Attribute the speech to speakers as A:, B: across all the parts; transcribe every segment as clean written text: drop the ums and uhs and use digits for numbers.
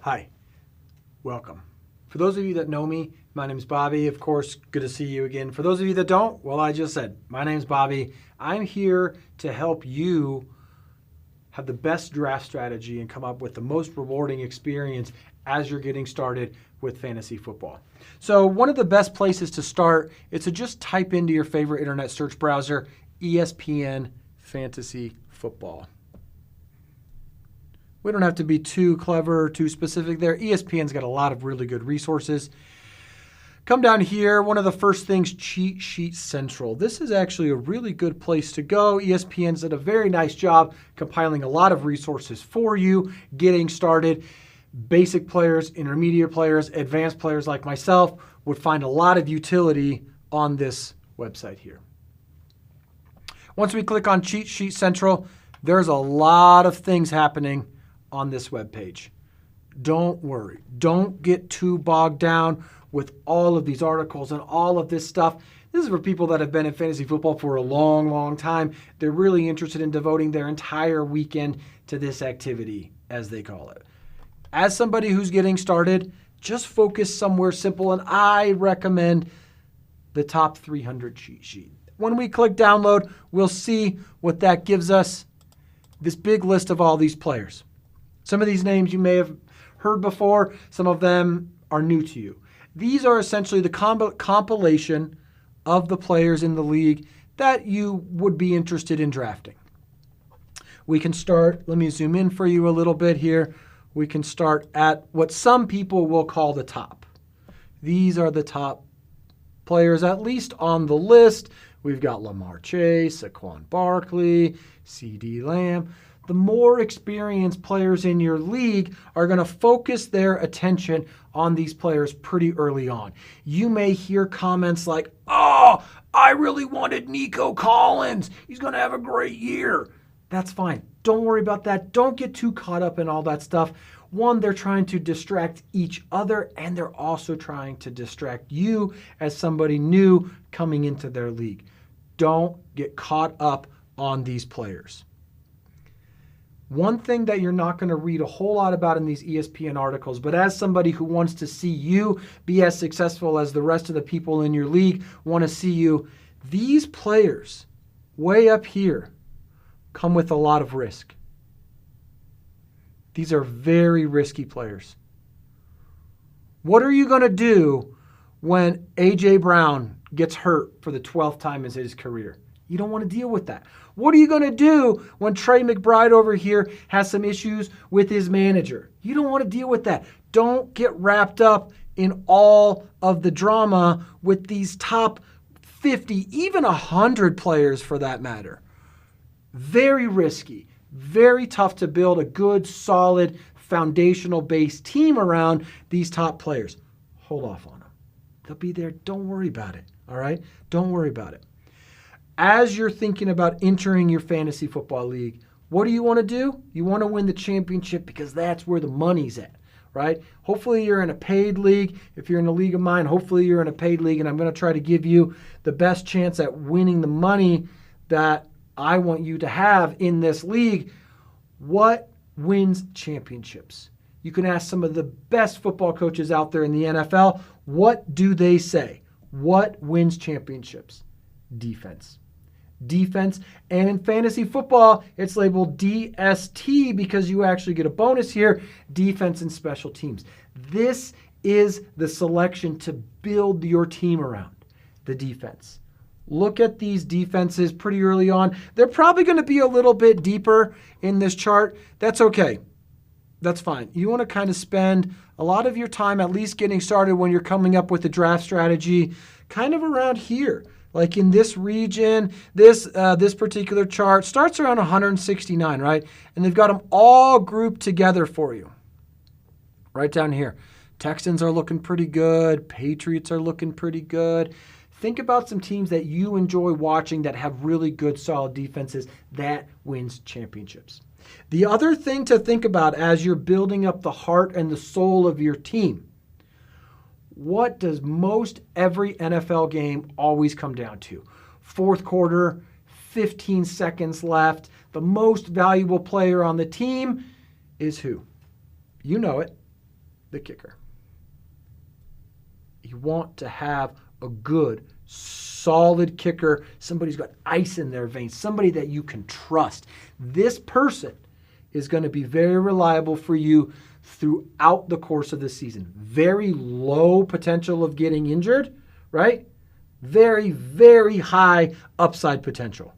A: Hi, welcome. For those of you that know me, my name's Bobby. Of course, good to see you again. For those of you that don't, well, I just said, my name's Bobby. I'm here to help you have the best draft strategy and come up with the most rewarding experience as you're getting started with fantasy football. So one of the best places to start is to just type into your favorite internet search browser, ESPN Fantasy Football. We don't have to be too clever or too specific there. ESPN's got a lot of really good resources. Come down here, one of the first things, Cheat Sheet Central. This is actually a really good place to go. ESPN's did a very nice job compiling a lot of resources for you, getting started. Basic players, intermediate players, advanced players like myself would find a lot of utility on this website here. Once we click on Cheat Sheet Central, there's a lot of things happening on this webpage. Don't worry. Don't get too bogged down with all of these articles and all of this stuff. This is for people that have been in fantasy football for a long, long time. They're really interested in devoting their entire weekend to this activity, as they call it. As somebody who's getting started, just focus somewhere simple, and I recommend the top 300 cheat sheet. When we click download, we'll see what that gives us. This big list of all these players. Some of these names you may have heard before. Some of them are new to you. These are essentially the compilation of the players in the league that you would be interested in drafting. We can start, let me zoom in for you a little bit here. We can start at what some people will call the top. These are the top players, at least on the list. We've got Lamar Chase, Saquon Barkley, CeeDee Lamb. The more experienced players in your league are going to focus their attention on these players pretty early on. You may hear comments like, "Oh, I really wanted Nico Collins. He's going to have a great year." That's fine. Don't worry about that. Don't get too caught up in all that stuff. One, they're trying to distract each other, and they're also trying to distract you as somebody new coming into their league. Don't get caught up on these players. One thing that you're not going to read a whole lot about in these ESPN articles, but as somebody who wants to see you be as successful as the rest of the people in your league want to see you, these players way up here come with a lot of risk. These are very risky players. What are you going to do when A.J. Brown gets hurt for the 12th time in his career? You don't want to deal with that. What are you going to do when Trey McBride over here has some issues with his manager? You don't want to deal with that. Don't get wrapped up in all of the drama with these top 50, even 100 players for that matter. Very risky, very tough to build a good, solid, foundational-based team around these top players. Hold off on them. They'll be there. Don't worry about it, all right? Don't worry about it. As you're thinking about entering your fantasy football league, what do you want to do? You want to win the championship because that's where the money's at, right? Hopefully you're in a paid league. If you're in a league of mine, hopefully you're in a paid league, and I'm going to try to give you the best chance at winning the money that I want you to have in this league. What wins championships? You can ask some of the best football coaches out there in the NFL. What do they say? What wins championships? Defense. Defense. And in fantasy football, it's labeled DST because you actually get a bonus here, defense and special teams. This is the selection to build your team around, the defense. Look at these defenses pretty early on. They're probably going to be a little bit deeper in this chart. That's okay. That's fine. You want to kind of spend a lot of your time at least getting started when you're coming up with a draft strategy kind of around here. Like in this region, this particular chart starts around 169, right? And they've got them all grouped together for you. Right down here. Texans are looking pretty good. Patriots are looking pretty good. Think about some teams that you enjoy watching that have really good, solid defenses. That wins championships. The other thing to think about as you're building up the heart and the soul of your team, what does most every NFL game always come down to? Fourth quarter, 15 seconds left. The most valuable player on the team is who? You know it. the kicker. You want to have a good, solid kicker, somebody who's got ice in their veins, somebody that you can trust. This person is going to be very reliable for you throughout the course of the season. Very low potential of getting injured, right? Very, very high upside potential.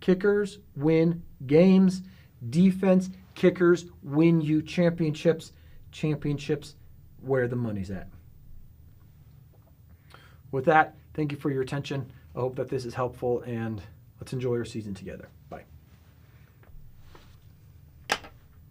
A: Kickers win games. Defense, kickers win you championships. Championships, where the money's at. With that, thank you for your attention. I hope that this is helpful, and let's enjoy our season together. Bye.